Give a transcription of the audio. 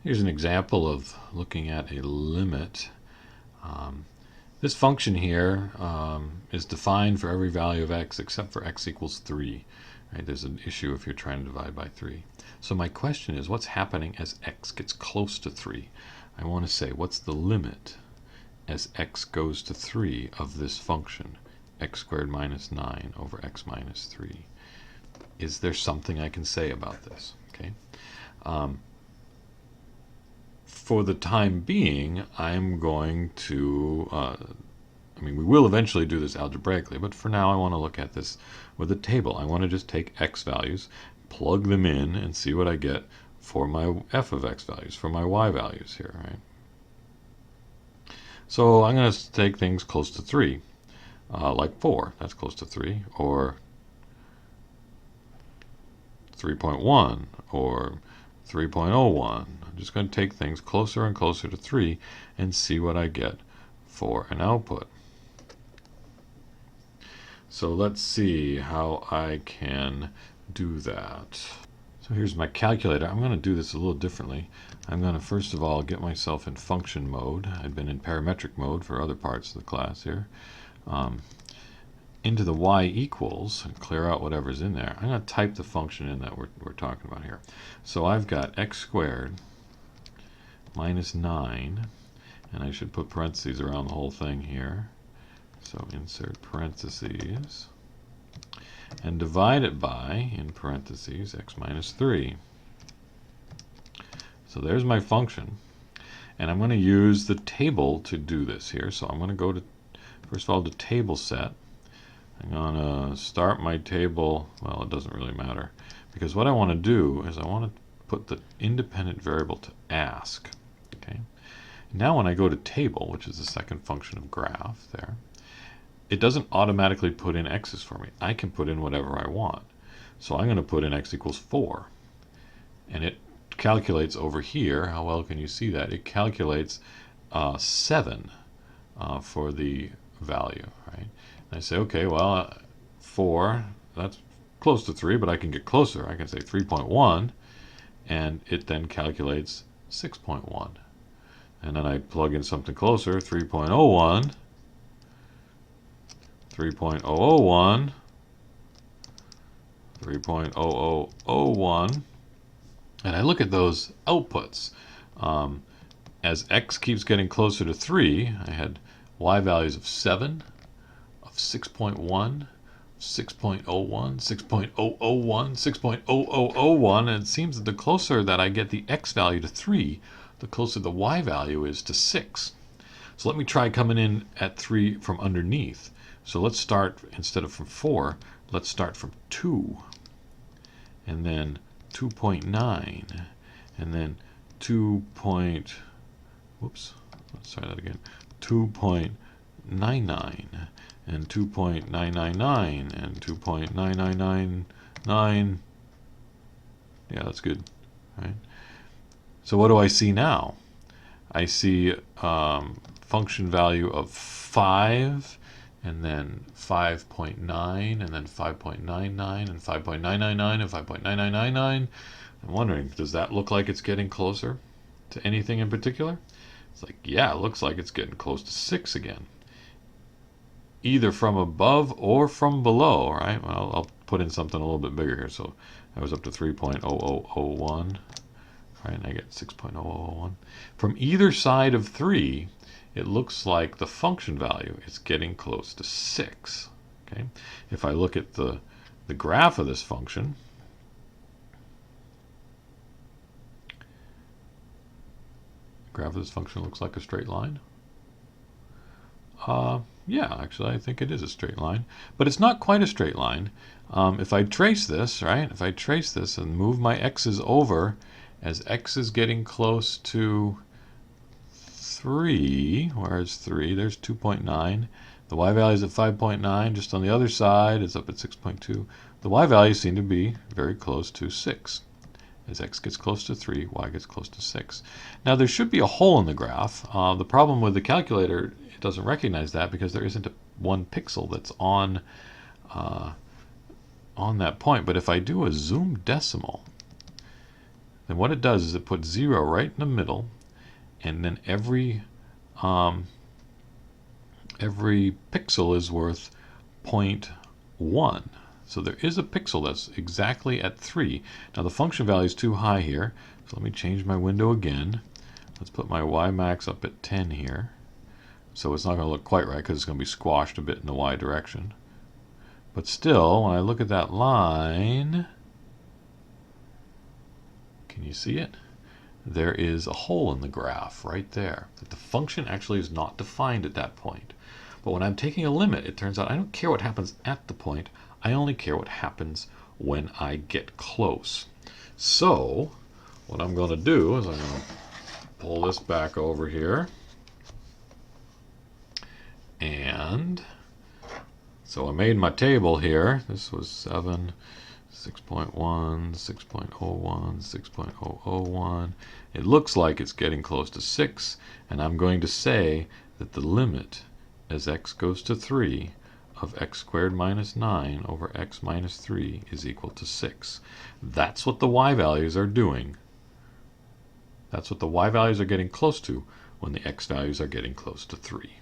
Here's an example of looking at a limit. Um, this function here is defined for every value of x except for x equals 3. Right? There's an issue if you're trying to divide by 3. So my question is, what's happening as x gets close to 3? I want to say, what's the limit as x goes to 3 of this function, x squared minus 9 over x minus 3? Is there something I can say about this? Okay. For the time being, I'm going to, we will eventually do this algebraically, but for now I want to look at this with a table. I want to just take x values, plug them in, and see what I get for my f of x values, for my y values here, right? So I'm going to take things close to 3, like 4, that's close to 3, or 3.1, or 3.01. I'm just going to take things closer and closer to 3 and see what I get for an output. So let's see how I can do that. So here's my calculator. I'm going to do this a little differently. I'm going to first of all get myself in function mode. I've been in parametric mode for other parts of the class here. Into the y equals and clear out whatever's in there. I'm going to type the function in that we're talking about here. So I've got x squared minus 9, and I should put parentheses around the whole thing here. So insert parentheses, and divide it by, in parentheses, x minus 3. So there's my function. And I'm going to use the table to do this here. So I'm going to go to, first of all, to table set. I'm going to start my table. Well, it doesn't really matter, because what I want to do is I want to put the independent variable to ask. Okay. Now when I go to table, which is the second function of graph there, it doesn't automatically put in x's for me. I can put in whatever I want. So I'm going to put in x equals 4. And it calculates over here. How well can you see that? It calculates 7 for the value, right? And I say, okay, well, 4, that's close to 3, but I can get closer. I can say 3.1, and it then calculates 6.1. And then I plug in something closer, 3.01, 3.001, 3.0001, and I look at those outputs. As x keeps getting closer to 3, I had y values of 7, of 6.1, 6.01, 6.001, 6.0001, and it seems that the closer that I get the x value to 3, the closer the y value is to 6. So let me try coming in at 3 from underneath. So let's start, instead of from 4, let's start from 2, and then 2.9, and then 2. Whoops, let's try that again. 2.99, and 2.999, and 2.9999. Yeah, that's good, right? So what do I see now? I see function value of 5, and then 5.9, and then 5.99, and 5.999, and 5.9999. I'm wondering, does that look like it's getting closer to anything in particular? It's like, yeah, it looks like it's getting close to 6 again. Either from above or from below, right? Well, I'll put in something a little bit bigger here. So I was up to 3.0001, right? And I get 6.0001. From either side of 3, it looks like the function value is getting close to 6. Okay. If I look at the graph of this function, looks like a straight line. Yeah, actually, I think it is a straight line, but it's not quite a straight line. If I trace this, right? If I trace this and move my x's over, as x is getting close to 3, where is 3? There's 2.9. The y value is at 5.9. Just on the other side, it's up at 6.2. The y values seem to be very close to 6. As x gets close to 3, y gets close to 6. Now, there should be a hole in the graph. The problem with the calculator, it doesn't recognize that because there isn't one pixel that's on that point. But if I do a zoom decimal, then what it does is it puts 0 right in the middle, and then every pixel is worth 0.1. So there is a pixel that's exactly at 3. Now the function value is too high here, so let me change my window again. Let's put my y max up at 10 here. So it's not going to look quite right because it's going to be squashed a bit in the y direction. But still, when I look at that line, can you see it? There is a hole in the graph right there. That the function actually is not defined at that point. But when I'm taking a limit, it turns out I don't care what happens at the point. I only care what happens when I get close. So what I'm going to do is I'm going to pull this back over here. And so I made my table here. This was 7, 6.1, 6.01, 6.001. It looks like it's getting close to 6, and I'm going to say that the limit as x goes to 3 of x squared minus 9 over x minus 3 is equal to 6. That's what the y values are doing. That's what the y values are getting close to when the x values are getting close to 3.